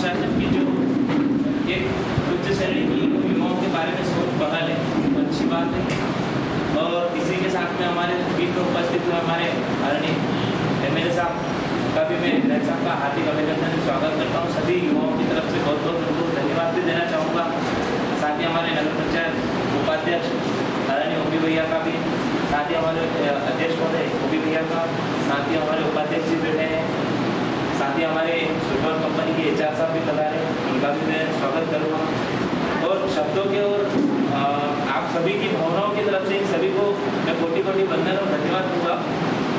प्रशासन की जो एक उच्च श्रेणी की युवाओं के बारे में सोच पहल है, अच्छी बात है। और इसी के साथ में हमारे बीच में उपस्थित हुए हमारे आदरणीय MLA साहब का भी मैं विधायक साहब का हार्दिक अभिनंदन स्वागत करता हूँ। सभी युवाओं की तरफ से बहुत बहुत उनको धन्यवाद भी देना चाहूँगा। साथ ही हमारे नगर पंचायत उपाध्यक्ष आदरणीय ओपी भैया का भी, साथ ही हमारे अध्यक्ष महोदय ओपी भैया का, साथ ही हमारे उपाध्यक्ष जी बैठे हैं, साथ ही हमारे सुपर कंपनी के HR साहब भी पधारे, उनका भी मैं स्वागत करूँगा। और शब्दों के और आप सभी की भावनाओं की तरफ से इन सभी को मैं कोटि कोटि वंदन और धन्यवाद दूंगा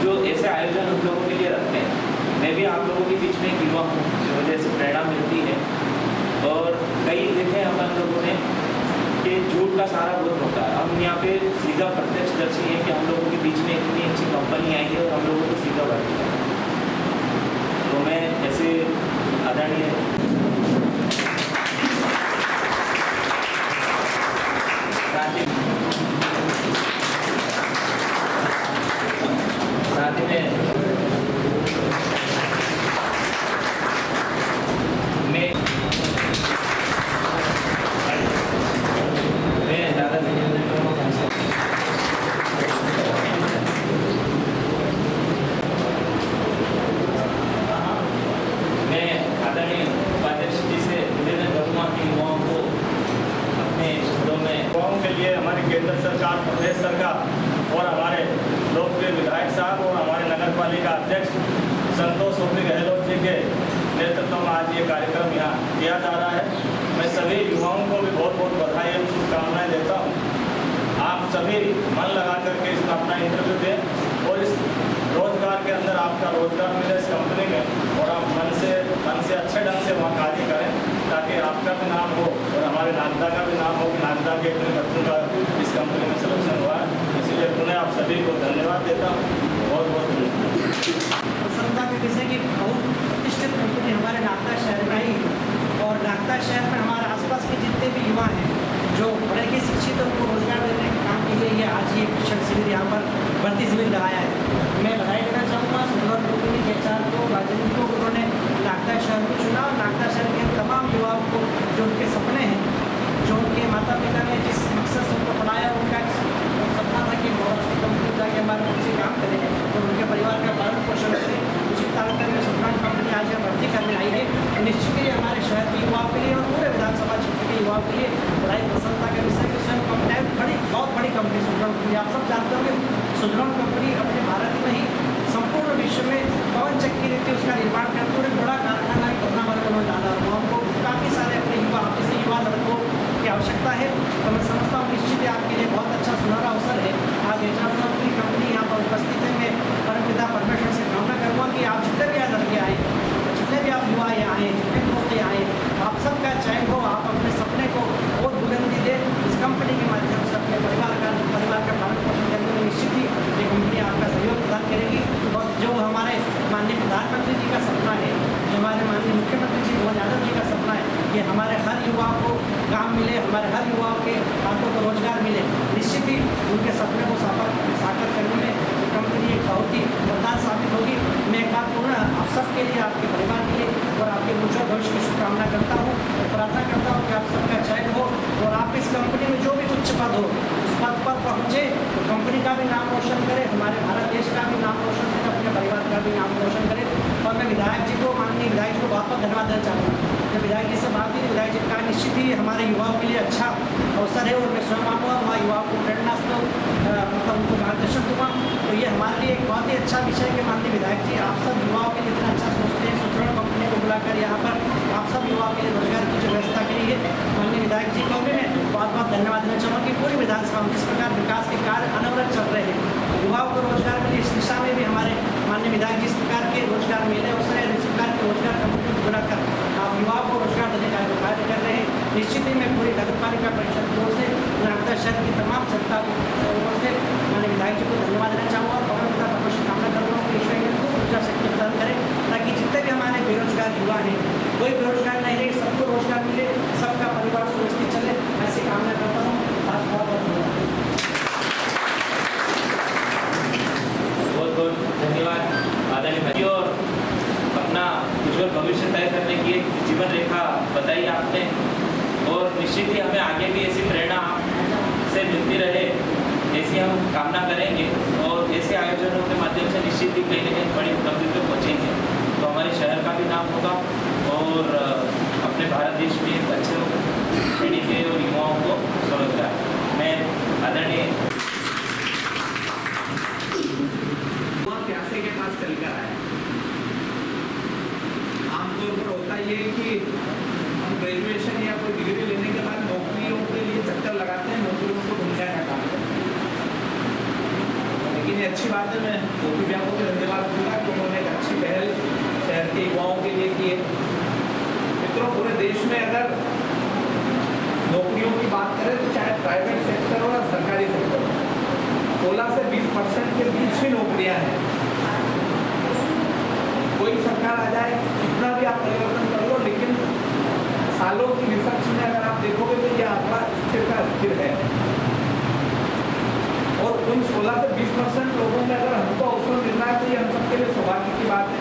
जो ऐसे आयोजन उन लोगों के लिए रखते हैं। मैं भी आप लोगों के बीच में एक युवा हूँ, जो वजह से प्रेरणा मिलती है। और कई देखे हम लोगों ने कि झूठ का सहारा बहुत होता है। हम यहाँ पे सीधा प्रत्यक्षदर्शी है कि हम लोगों के बीच में इतनी अच्छी कंपनी आई है और हम लोगों को सीधा बढ़ती है। तो मैं ऐसे आदरणीय हमारी केंद्र सरकार, प्रदेश सरकार और हमारे लोकप्रिय विधायक साहब और हमारे नगर पालिका अध्यक्ष संतोष ओपी गहलोत जी के नेतृत्व में आज ये कार्यक्रम यहाँ किया जा रहा है। मैं सभी युवाओं को भी बहुत बहुत बधाई और शुभकामनाएं देता हूँ। आप सभी मन लगा करके इसमें अपना इंटरव्यू दें और इस रोजगार के अंदर आपका रोजगार मिले इस कंपनी में, और आप मन से अच्छे ढंग से वहाँ कार्य करें ताकि आपका भी नाम हो और हमारे नागदा का भी नाम हो कि नागदा के अपने बच्चों का इस कंपनी में सिलेक्शन हुआ है। इसलिए पुनः आप सभी को धन्यवाद देता हूँ। बहुत बहुत धन्यवाद। प्रसन्नता के विषय की बहुत प्रतिष्ठित कंपनी हमारे नागदा शहर में आई, और नागदा शहर में हमारे आसपास के जितने भी युवा हैं जो पढ़े लिखे शिक्षित उनको रोजगार देने के काम के लिए ये आज ये शिक्षण शिविर यहाँ पर भर्ती शिविर लगाया है। मैं बधाई देना चाहूँगा सुपर कंपनी के HR को, राजेंद्र को, उन्होंने नागदा शहर को चुना और नागदा शहर के तमाम युवाओं को जो उनके सपने हैं, जो उनके माता पिता ने जिस मकसद से उनको पढ़ाया, उनका सपना था कि बहुत अच्छी कंपनी जाके हमारे बच्चे काम करें और उनके परिवार का पालन पोषण करें। उसी तालुका में सुल्तान कंपनी आज यहाँ भर्ती करने आई है। निश्चित ही हमारे शहर के युवाओं के लिए और पूरे विधानसभा क्षेत्र के युवाओं के लिए बड़ा ही प्रसन्नता का विषय कि स्वयं कंपनी बहुत बड़ी कंपनी सुल्तान कंपनी, आप सब जानते होंगे सुल्तान कंपनी अपने भारत में ही संपूर्ण विश्व में पवन चक्की रीति उसका निर्माण करते हुए बड़ा कारखाना पटना भर उन्होंने डाला और हमको काफ़ी सारे अपने युवा जैसे युवा लड़कों की आवश्यकता है। तो मैं समझता हूँ निश्चित ही आपके लिए बहुत अच्छा सुनहरा अवसर है। आज HR साहब की कंपनी यहाँ पर उपस्थित है। मैं परमपिता परमेश्वर से कामना करूँगा कि आप जितने भी यहाँ लड़के आए, जितने भी आप युवा यहाँ आए, जितने दोस्त यहाँ आए, आप सबका चयन हो, आप अपने सपने को और बुलंदी दें। इस कंपनी के माध्यम से अपने परिवार का पालन पोषण करने में निश्चित ही ये कंपनी आपका सहयोग प्रदान करेगी। और जो हमारे माननीय प्रधानमंत्री जी का सपना है, जो हमारे माननीय मुख्यमंत्री जी मोहन यादव जी का सपना है कि हमारे हर युवा को काम मिले, हमारे हर युवाओं के हाथों को रोजगार मिले, निश्चित ही उनके सपने को साकार करने में कंपनी एक बहुत ही वरदान साबित होगी। मैं एक बार पूर्ण आप सबके लिए, आपके परिवार के लिए और आपके उज्जवल भविष्य की शुभकामना करता हूँ और प्रार्थना करता हूँ कि आप सबका चयन हो और आप इस कंपनी में जो भी उच्च पद हो उस पद पर पहुँचे तो कंपनी का भी नाम रोशन करे, हमारे भारत देश का भी नाम रोशन करे, अपने परिवार का भी नाम रोशन करे। और मैं विधायक जी को, माननीय विधायक जी को बहुत बहुत धन्यवाद देना चाहूँगा। जब विधायक जी से बात हुई, विधायक जी का निश्चित ही हमारे युवाओं के लिए अच्छा अवसर है और मैं स्वयं आऊँगा वहाँ युवाओं को प्रेरणा से मतलब उनको मार्गदर्शन दूँगा। तो ये हमारे लिए एक बहुत ही अच्छा विषय है कि माननीय विधायक जी आप सब युवाओं के लिए इतना अच्छा सोचते हैं। सुदृढ़ कंपनी को बुलाकर यहाँ पर आप सब युवाओं के लिए रोजगार की जो व्यवस्था करी है, माननीय विधायक जी को भी मैं बहुत बहुत धन्यवाद देना चाहूँगा कि पूरी विधानसभा में जिस प्रकार विकास के कार्य अनवरत चल रहे हैं, युवाओं को रोजगार मिले, इस दिशा में भी हमारे माननीय विधायक जी इस प्रकार के रोजगार मिले अवसर है, इस प्रकार के रोजगार कंपनी को बुलाकर आप युवाओं को रोजगार देने का जो कार्य कर रहे हैं। निश्चित ही मैं पूरी नगर पालिका परिषद की ओर से नागदा शहर की तमाम जनता की ओर से माननीय विधायक जी को धन्यवाद देना चाहूँगा और परमपिता परमेश्वर कामना करूँगा कि ईश्वर ने खूब ऊर्जा शक्ति प्रदान करें ताकि जितने भी हमारे बेरोजगार युवा हैं, कोई बेरोजगार नहीं रहे, सबको रोजगार मिले, सबका परिवार सुरक्षित चले, ऐसी कामना करता हूँ। आज बहुत बहुत धन्यवाद आदरणीय भाई और अपना उज्जवल भविष्य तय करने की एक जीवन रेखा बताई आपने, और निश्चित ही हमें आगे भी ऐसी प्रेरणा से मिलती रहे, ऐसी हम कामना करेंगे। और ऐसे आयोजनों के माध्यम से निश्चित ही कहीं न कहीं बड़ी उपलब्धि पर पहुँचेंगे, तो हमारे शहर का भी नाम होगा और अपने भारत देश में एक अच्छे पीढ़ी के और युवाओं को स्वरोजगार। मैं आदरणीय प्यासे के पास चलकर आए। आमतौर पर होता ये है कि हम ग्रेजुएशन या कोई डिग्री लेने के बाद नौकरियों के लिए चक्कर लगाते हैं, नौकरियों को ढूंढने का काम करते हैं। लेकिन ये अच्छी बात है, मैं गोपी भैया को भी धन्यवाद दूंगा कि उन्होंने एक अच्छी पहल शहर के युवाओं के लिए की है। मित्रों, पूरे देश में अगर नौकरियों की बात करें तो चाहे प्राइवेट सेक्टर हो या सरकारी सेक्टर हो, 16 से 20% के बीच ही नौकरियां हैं। कोई सरकार आ जाए, कितना भी आप परिवर्तन कर लो, लेकिन सालों की रिसर्च में अगर आप देखोगे तो यह आंकड़ा स्थिर का स्थिर है। और उन 16 से 20% लोगों में अगर हमको अवसर मिल रहा है तो ये हम सबके लिए सौभाग्य की बात है।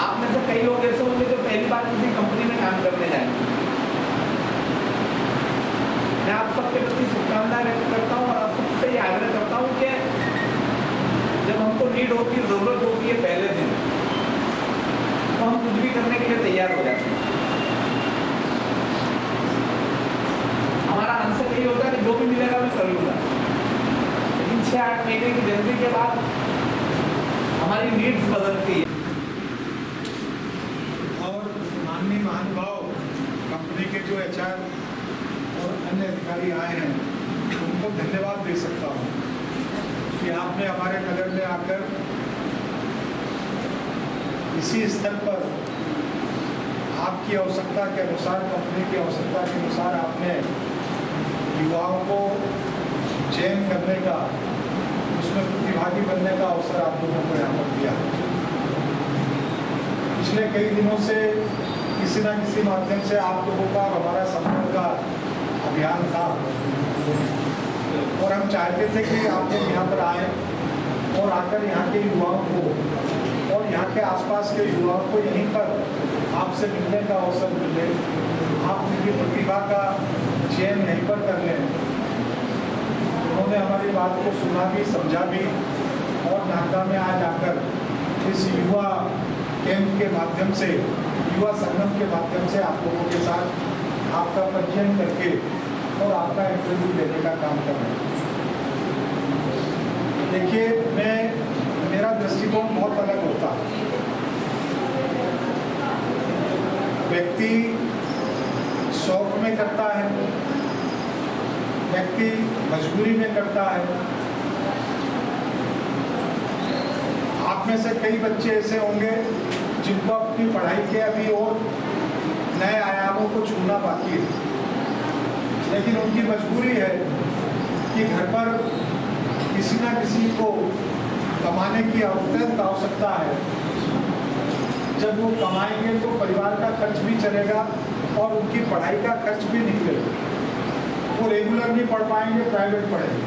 आप में से कई लोग ऐसे होंगे जो पहली बार किसी कंपनी में काम करने जाएंगे। मैं आप सबके प्रति शुभकामनाएं व्यक्त करता हूँ और आप सबसे ये आग्रह करता हूँ कि जब हमको नीड होती है, जरूरत होती है पहले दिन, तो हम कुछ भी करने के लिए तैयार हो जाते हैं। हमारा आंसर यही होता है कि जो भी मिलेगा मैं कर लूँगा, लेकिन 6-8 महीने की जर्नी के बाद हमारी नीड्स बदलती है। और माननीय महानुभाव कंपनी के जो HR और अन्य अधिकारी आए हैं, उनको धन्यवाद दे सकता हूँ कि आपने हमारे नगर में आकर इसी स्तर पर आपकी आवश्यकता के अनुसार, कंपनी की आवश्यकता के अनुसार आपने युवाओं को चयन करने का, उसमें प्रतिभागी बनने का अवसर आप लोगों को यहाँ पर दिया। पिछले कई दिनों से किसी न किसी माध्यम से आप लोगों का हमारा संपर्क का अभियान था और हम चाहते थे कि आप लोग यहाँ पर आए और आकर यहाँ के युवाओं को और यहाँ के आसपास के युवाओं को यहीं पर आपसे मिलने का अवसर मिले, आप उनकी प्रतिभा का चयन यहीं पर कर लें। उन्होंने हमारी बात को सुना भी, समझा भी और नागदा में आज आकर इस युवा कैंप के माध्यम से, युवा संगम के माध्यम से आप लोगों के साथ आपका पंजीयन करके और आपका इंटरव्यू लेने का काम कर रहे हैं। देखिए, मेरा दृष्टिकोण बहुत अलग होता है। व्यक्ति शौक में करता है, व्यक्ति मजबूरी में करता है। आप में से कई बच्चे ऐसे होंगे जिनको अपनी पढ़ाई के अभी और नए आयामों को छूना बाकी है, लेकिन उनकी मजबूरी है कि घर पर किसी न किसी को कमाने की अत्यंत आवश्यकता है। जब वो कमाएंगे तो परिवार का खर्च भी चलेगा और उनकी पढ़ाई का खर्च भी निकलेगा। वो रेगुलर नहीं पढ़ पाएंगे, प्राइवेट पढ़ेंगे।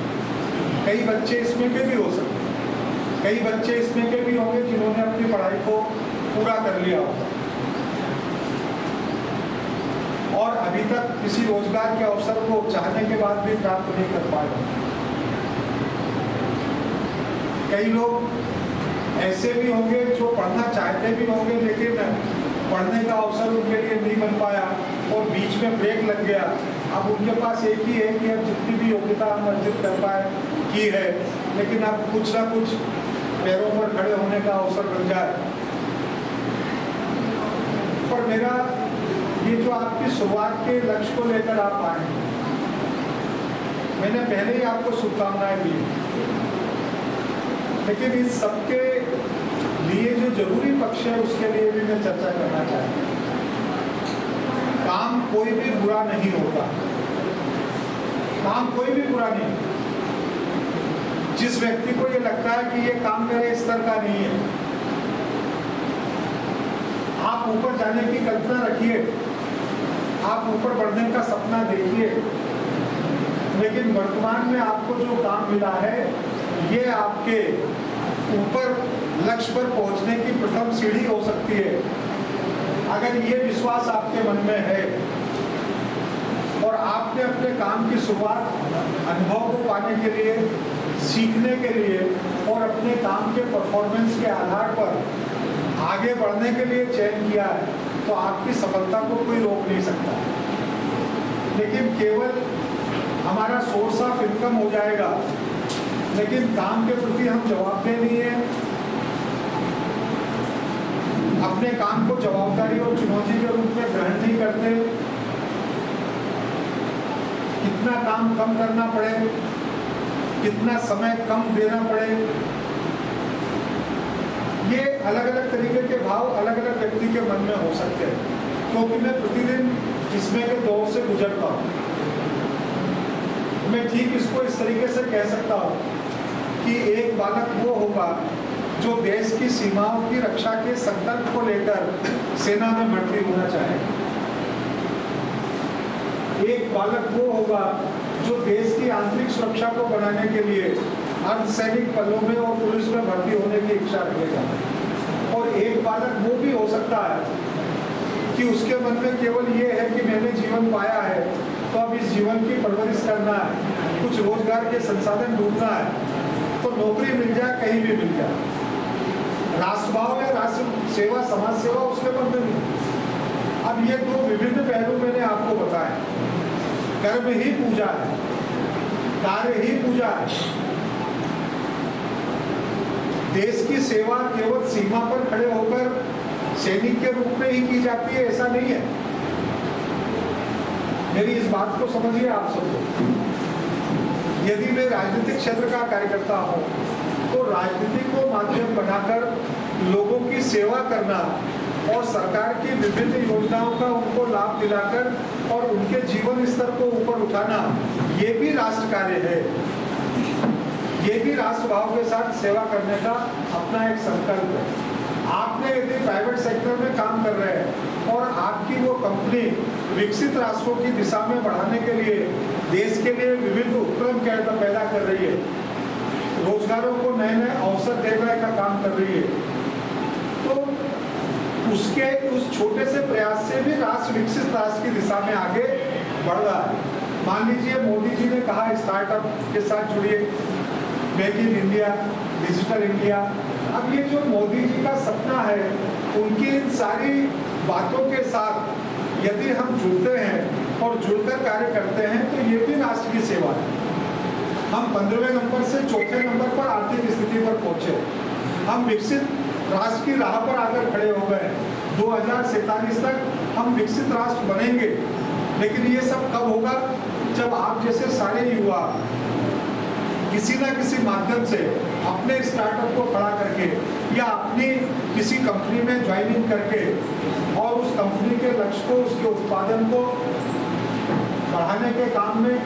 कई बच्चे इसमें के भी हो सकते हैं, कई बच्चे इसमें के भी होंगे जिन्होंने अपनी पढ़ाई को पूरा कर लिया होगा और अभी तक किसी रोजगार के अवसर को चाहने के बाद भी प्राप्त नहीं कर पाएगा। कई लोग ऐसे भी होंगे जो पढ़ना चाहते भी होंगे, लेकिन पढ़ने का अवसर उनके लिए नहीं बन पाया और बीच में ब्रेक लग गया। अब उनके पास एक ही है कि अब जितनी भी योग्यता हम अर्जित कर पाए की है, लेकिन अब कुछ ना कुछ पैरों पर खड़े होने का अवसर बन जाए। पर मेरा ये जो आपकी शुरुआत के लक्ष्य को लेकर आप आए, मैंने पहले ही आपको शुभकामनाएं दी, लेकिन इस सबके लिए जो जरूरी पक्ष है उसके लिए भी मैं चर्चा करना चाहता हूँ। काम कोई भी बुरा नहीं होता, काम कोई भी बुरा नहीं। जिस व्यक्ति को ये लगता है कि ये काम मेरे स्तर का नहीं है, आप ऊपर जाने की कल्पना रखिए, आप ऊपर बढ़ने का सपना देखिए, लेकिन वर्तमान में आपको जो काम मिला है ये आपके ऊपर लक्ष्य पर पहुंचने की प्रथम सीढ़ी हो सकती है। अगर ये विश्वास आपके मन में है और आपने अपने काम की शुरुआत अनुभव को पाने के लिए, सीखने के लिए और अपने काम के परफॉर्मेंस के आधार पर आगे बढ़ने के लिए चयन किया है, तो आपकी सफलता को कोई रोक नहीं सकता। लेकिन केवल हमारा सोर्स ऑफ इनकम हो जाएगा, लेकिन काम के प्रति हम जवाबदेह नहीं है, अपने काम को जवाबदारी और चुनौती के रूप में ग्रहण नहीं करते, कितना काम कम करना पड़े, कितना समय कम देना पड़े, ये अलग अलग तरीके के भाव अलग अलग व्यक्ति के मन में हो सकते हैं। क्योंकि मैं प्रतिदिन इसमें के दौर से गुजरता हूँ। मैं ठीक इसको इस तरीके से कह सकता हूँ कि एक बालक वो होगा जो देश की सीमाओं की रक्षा के संकल्प को लेकर सेना में भर्ती होना चाहे। एक बालक वो होगा जो देश की आंतरिक सुरक्षा को बनाने के लिए अर्धसैनिक बलों में और पुलिस में भर्ती होने की इच्छा रखेगा। और एक बालक वो भी हो सकता है कि उसके मन में केवल ये है कि मैंने जीवन पाया है, तो अब इस जीवन की परवरिश करना है, कुछ रोजगार के संसाधन ढूंढना है, तो नौकरी मिल जाए, कहीं भी मिल जाए। राष्ट्रभाव या राष्ट्र सेवा, समाज सेवा उसके मन में नहीं। अब ये दो विभिन्न पहलू मैंने आपको बताए। कर्म ही पूजा है, कार्य ही पूजा है। देश की सेवा केवल सीमा पर खड़े होकर सैनिक के रूप में ही की जाती है, ऐसा नहीं है। मेरी इस बात को समझिए आप सबको। यदि मैं राजनीतिक क्षेत्र का कार्यकर्ता हूं, तो राजनीति को माध्यम बनाकर लोगों की सेवा करना और सरकार की विभिन्न योजनाओं का उनको लाभ दिलाकर और उनके जीवन स्तर को ऊपर उठाना, ये भी राष्ट्र कार्य है। ये भी राष्ट्र भाव के साथ सेवा करने का अपना एक संकल्प है। आपने यदि प्राइवेट सेक्टर में काम कर रहे हैं और आपकी वो कंपनी विकसित राष्ट्रों की दिशा में बढ़ाने के लिए देश के लिए विभिन्न उपक्रम पैदा कर रही है, रोजगारों को नए नए अवसर देने का काम कर रही है, तो उसके उस छोटे से प्रयास से भी राष्ट्र विकसित राष्ट्र की दिशा में आगे बढ़ रहा है। मान लीजिए मोदी जी ने कहा स्टार्टअप के साथ जुड़िए, make in India, digital India. अब ये जो मोदी जी का सपना है, उनकी इन सारी बातों के साथ यदि हम जुड़ते हैं और जुड़कर कार्य करते हैं, तो ये भी राष्ट्र की सेवा है। हम 15वें नंबर से 4थे नंबर पर आर्थिक स्थिति पर पहुंचे, हम विकसित राष्ट्र की राह पर आकर खड़े हो गए। 2047 तक हम विकसित राष्ट्र बनेंगे। लेकिन ये सब कब होगा? जब आप जैसे सारे युवा किसी ना किसी माध्यम से अपने स्टार्टअप को खड़ा करके या अपनी किसी कंपनी में ज्वाइनिंग करके और उस कंपनी के लक्ष्य को, उसके उत्पादन को बढ़ाने के काम में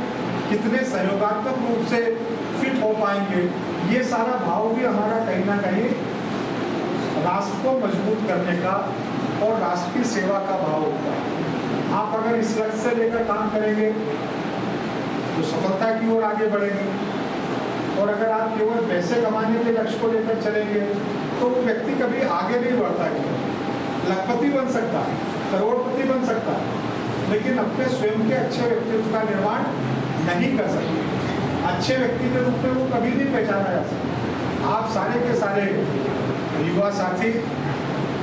कितने सहयोगात्मक रूप से फिट हो पाएंगे, ये सारा भाव भी हमारा कहीं ना कहीं राष्ट्र को मजबूत करने का और राष्ट्र की सेवा का भाव होता है। आप अगर इस लक्ष्य से लेकर काम करेंगे तो सफलता की ओर आगे बढ़ेंगे, और अगर आप केवल पैसे कमाने के लक्ष्य को लेकर चलेंगे तो वो व्यक्ति कभी आगे नहीं बढ़ता है। लखपति बन सकता है, करोड़पति बन सकता है, लेकिन अपने स्वयं के अच्छे व्यक्तित्व का निर्माण नहीं कर सकते। अच्छे व्यक्ति के रूप में वो कभी नहीं पहचाना जा सकता। आप सारे के सारे युवा साथी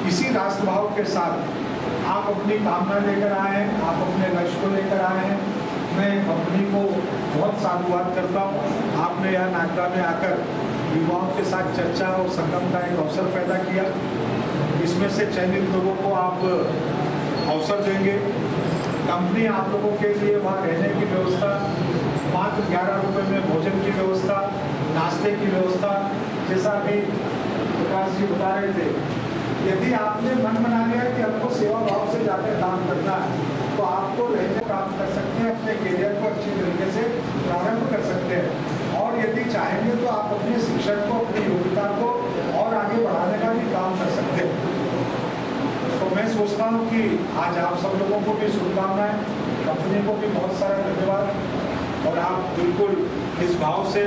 इसी राष्ट्रभाव के साथ आप अपनी कामना लेकर आए हैं, आप अपने लक्ष्य को लेकर आए हैं। मैं कंपनी को बहुत साधुवाद करता हूँ। आपने यहाँ नागदा में आकर युवाओं के साथ चर्चा और संगम का एक अवसर पैदा किया। इसमें से चयनित लोगों को आप अवसर देंगे। कंपनी आप लोगों के लिए वहाँ रहने की व्यवस्था, मात्र 11 रुपये में भोजन की व्यवस्था, नाश्ते की व्यवस्था, जैसा अभी प्रकाश जी बता रहे थे। यदि आपने मन बना लिया कि आपको सेवा भाव से जाकर काम करना है, तो आपको रहने काम कर सकते हैं, अपने करियर को अच्छी तरीके से प्रारंभ कर सकते हैं। और यदि चाहेंगे तो आप अपने शिक्षण को, अपनी योग्यता को और आगे बढ़ाने का भी काम कर सकते हैं। तो मैं सोचता हूँ कि आज आप सब लोगों को भी शुभकामनाएं, कंपनी को भी बहुत सारा धन्यवाद। और आप बिल्कुल इस भाव से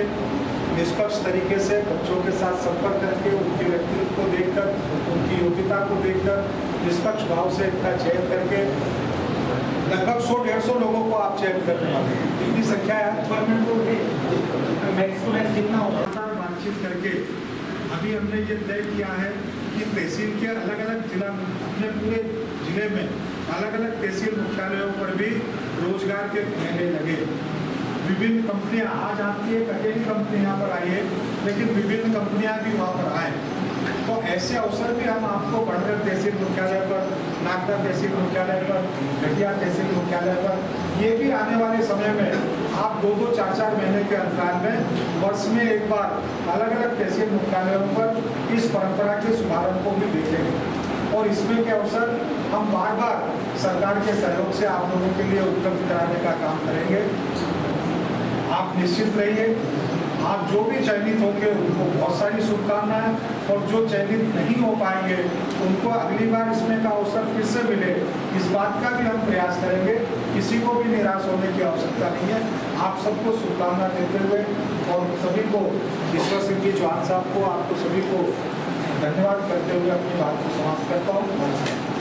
निष्पक्ष तरीके से बच्चों के साथ संपर्क करके उनके व्यक्तित्व को देखकर, उनकी योग्यता को देखकर निष्पक्ष भाव से इतना चयन करके लगभग 100-150 लोगों को आप चयन करने वाले हैं। इतनी संख्या है डिपार्टमेंट को मैक्स टू मैक्स कितना होगा बातचीत करके अभी हमने ये तय किया है कि तहसील के अलग अलग जिला अपने पूरे जिले में अलग अलग तहसील मुख्यालयों पर भी रोजगार के मेले लगे। विभिन्न कंपनियां आज आती है, अकेली कंपनी यहाँ पर आई है, लेकिन विभिन्न कंपनियां भी वहाँ पर आए। तो ऐसे अवसर भी हम आपको बड़गढ़ तहसील मुख्यालय पर, नागदा तहसील मुख्यालय पर, घटिया तहसील मुख्यालय पर, ये भी आने वाले समय में आप 2-2, 4-4 महीने के अंतराल में वर्ष में एक बार अलग अलग तहसील मुख्यालयों पर इस परंपरा के शुभारंभ को भी देखेंगे। और इसमें के अवसर हम बार बार सरकार के सहयोग से आप लोगों के लिए उपलब्ध कराने का काम करेंगे। आप निश्चित रहिए, आप जो भी चयनित होंगे उनको बहुत सारी शुभकामनाएं, और जो चयनित नहीं हो पाएंगे उनको अगली बार इसमें का अवसर फिर से मिले, इस बात का भी हम प्रयास करेंगे। किसी को भी निराश होने की आवश्यकता नहीं है। आप सबको शुभकामना देते हुए और सभी को, ईश्वर सिंह जी चौहान साहब को, आपको सभी को धन्यवाद करते हुए अपनी बात को समाप्त करता हूँ। नमस्कार।